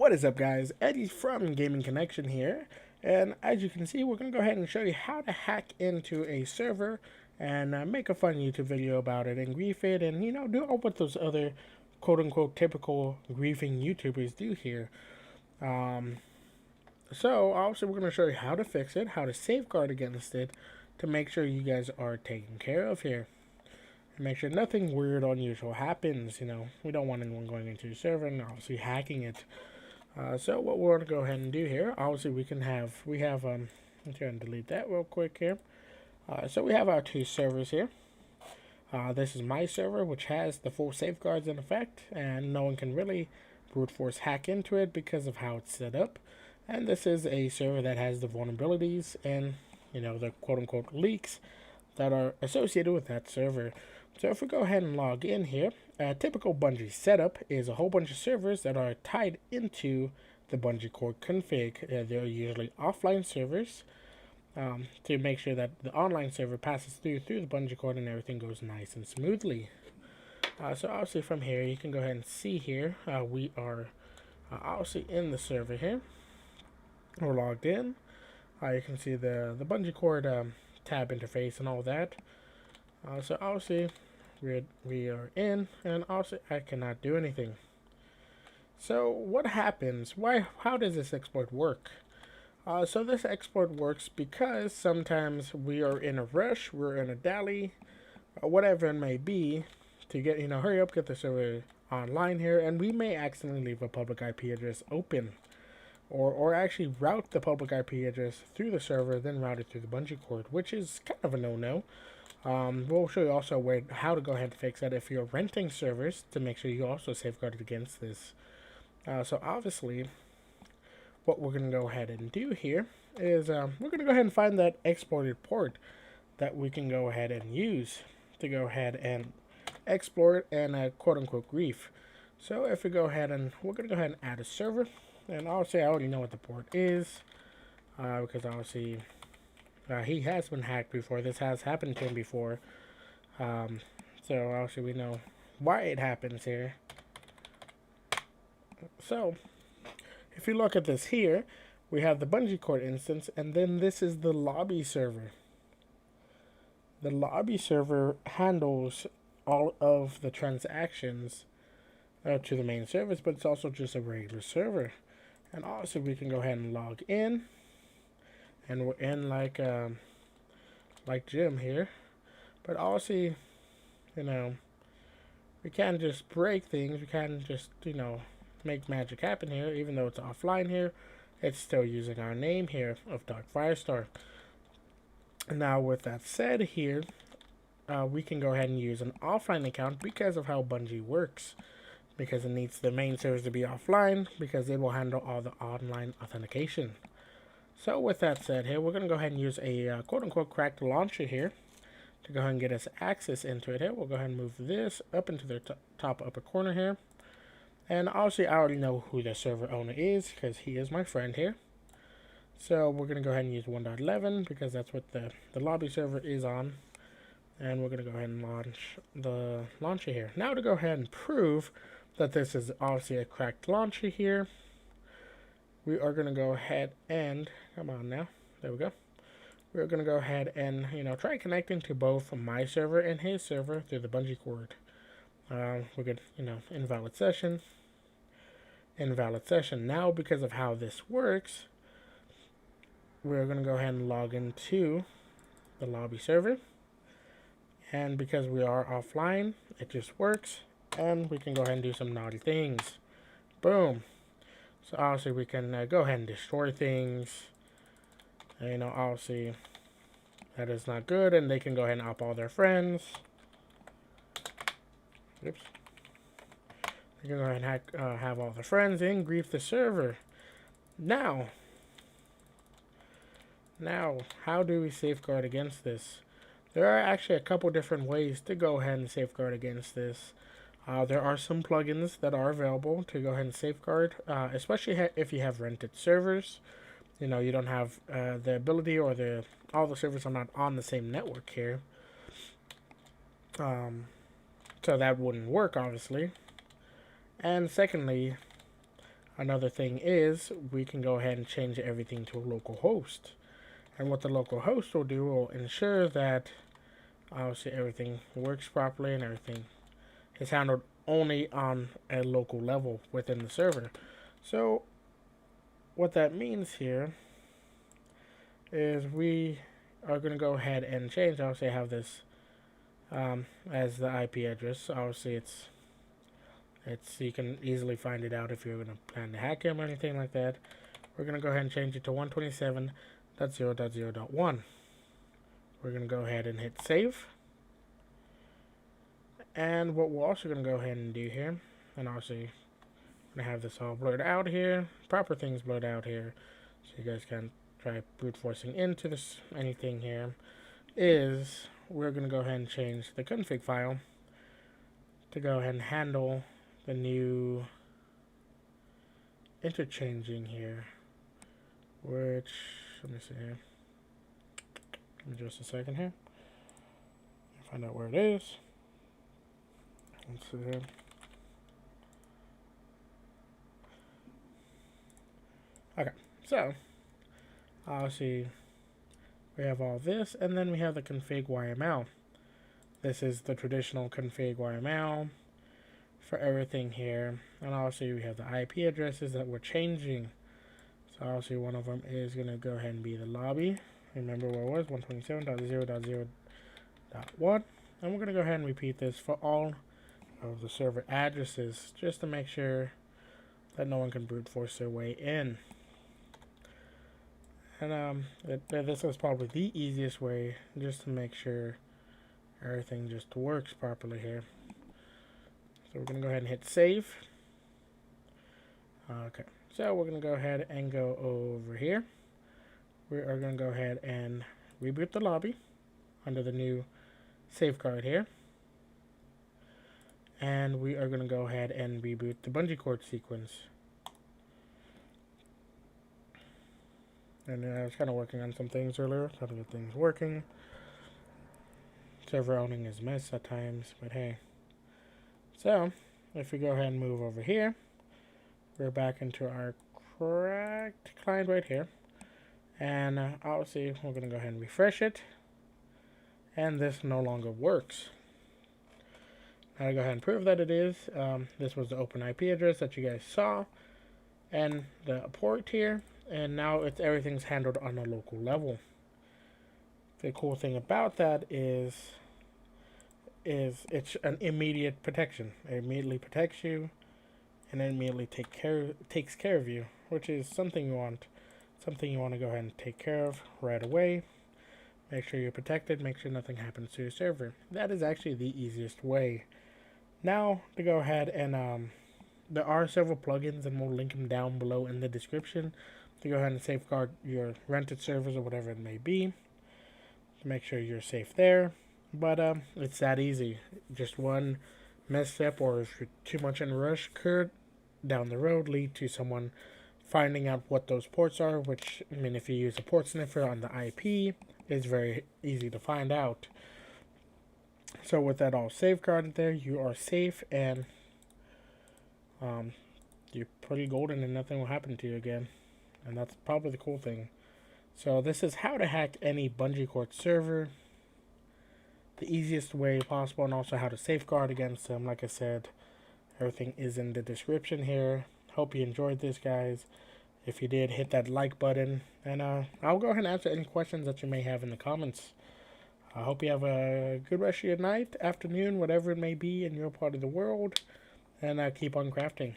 What is up, guys? Eddie from Gaming Connection here, and as you can see, we're going to go ahead and show you how to hack into a server and make a fun YouTube video about it and grief it, and do all what those other quote-unquote typical griefing YouTubers do here. Um, so obviously we're going to show you how to fix it, how to safeguard against it, to make sure you guys are taken care of here. And make sure nothing weird or unusual happens. We don't want anyone going into your server and obviously hacking it. So what we're going to go ahead and do here, obviously we have, let's go and delete that real quick here. So we have our two servers here. This is my server, which has the full safeguards in effect, and no one can really brute force hack into it because of how it's set up. And this is a server that has the vulnerabilities and, the quote-unquote leaks that are associated with that server. So if we go ahead and log in here, a typical Bungie setup is a whole bunch of servers that are tied into the Bungie core config. They're usually offline servers to make sure that the online server passes through the Bungie core and everything goes nice and smoothly. So obviously from here, you can go ahead and see here, we are obviously in the server here. We're logged in. You can see the Bungie core tab interface and all that. So obviously we are in, and also I cannot do anything. So what happens? How does this exploit work? So this exploit works because sometimes we are in a rush, we're in a dally, or whatever it may be, to get, hurry up, get the server online here, and we may accidentally leave a public IP address open. Or actually route the public IP address through the server, then route it through the Bungie core, which is kind of a no-no. We'll show you also how to go ahead and fix that if you're renting servers, to make sure you also safeguard against this. So obviously, what we're going to go ahead and do here is we're going to go ahead and find that exported port that we can go ahead and use to go ahead and exploit and quote-unquote grief. So if we go ahead and we're going to go ahead and add a server, and obviously I already know what the port is because obviously he has been hacked before. This has happened to him before. So obviously we know why it happens here. So if you look at this here, we have the Bungie core instance, and then this is the lobby server. The lobby server handles all of the transactions to the main service, but it's also just a regular server. And also we can go ahead and log in, and we're in like Jim here, but also, we can't just break things. We can't just, make magic happen here. Even though it's offline here, it's still using our name here of Dark Firestar. Now, with that said here, we can go ahead and use an offline account because of how Bungie works. Because it needs the main servers to be offline, because it will handle all the online authentication. So with that said here, we're going to go ahead and use a quote-unquote cracked launcher here to go ahead and get us access into it here. We'll go ahead and move this up into the top upper corner here. And obviously I already know who the server owner is because he is my friend here. So we're going to go ahead and use 1.11 because that's what the lobby server is on. And we're going to go ahead and launch the launcher here. Now to go ahead and prove that this is obviously a cracked launcher here, we are going to go ahead and, come on now, there we go. We're going to go ahead and, try connecting to both my server and his server through the Bungie core. We're good, invalid session. Now, because of how this works, we're going to go ahead and log into the lobby server. And because we are offline, it just works. And we can go ahead and do some naughty things. Boom. So obviously we can go ahead and destroy things. Obviously that is not good, and they can go ahead and op all their friends. Oops. They can go ahead and have all their friends and grief the server. Now, how do we safeguard against this? There are actually a couple different ways to go ahead and safeguard against this. There are some plugins that are available to go ahead and safeguard, especially if you have rented servers. You don't have the ability, or all the servers are not on the same network here. So that wouldn't work, obviously. And secondly, Another thing is we can go ahead and change everything to a local host. And what the local host will do will ensure that obviously everything works properly and everything is handled only on a local level within the server. So what that means here is we are going to go ahead and change. Obviously I have this as the IP address. Obviously it's you can easily find it out if you're going to plan to hack him or anything like that. We're going to go ahead and change it to 127.0.0.1. We're going to go ahead and hit save. And what we're also going to go ahead and do here, and obviously I'm going to have this all blurred out here, proper things blurred out here, so you guys can try brute forcing into this anything here, is we're going to go ahead and change the config file to go ahead and handle the new interchanging here, which, let me see here, give me just a second here, find out where it is. Let's see here. Okay, so obviously we have all this, and then we have the config YML. This is the traditional config YML for everything here, and obviously we have the IP addresses that we're changing. So obviously one of them is going to go ahead and be the lobby. Remember where it was, 127.0.0.1, and we're going to go ahead and repeat this for all of the server addresses just to make sure that no one can brute force their way in. And this is probably the easiest way just to make sure everything just works properly here. So we're going to go ahead and hit save. Okay, so we're going to go ahead and go over here. We are going to go ahead and reboot the lobby under the new safeguard here. And we are going to go ahead and reboot the bungee cord sequence. And I was kind of working on some things earlier, trying to get things working. Server owning is a mess at times, but hey. So, if we go ahead and move over here, we're back into our correct client right here. And obviously, we're going to go ahead and refresh it. And this no longer works. Now to go ahead and prove that it is, this was the open IP address that you guys saw. And the port here. And now everything's handled on a local level. The cool thing about that is it's an immediate protection. It immediately protects you, and it immediately takes care of you, which is something you want to go ahead and take care of right away. Make sure you're protected. Make sure nothing happens to your server. That is actually the easiest way. Now to go ahead and there are several plugins, and we'll link them down below in the description to go ahead and safeguard your rented servers or whatever it may be. Make sure you're safe there. But it's that easy. Just one misstep, or if you're too much in a rush, could down the road lead to someone finding out what those ports are, which, I mean, if you use a port sniffer on the IP, it's very easy to find out. So with that all safeguarded there, you are safe, and you're pretty golden and nothing will happen to you again. And that's probably the cool thing. So this is how to hack any bungee cord server, the easiest way possible, and also how to safeguard against them. Like I said, everything is in the description here. Hope you enjoyed this, guys. If you did, hit that like button, and I'll go ahead and answer any questions that you may have in the comments. I hope you have a good rest of your night, afternoon, whatever it may be in your part of the world, and keep on crafting.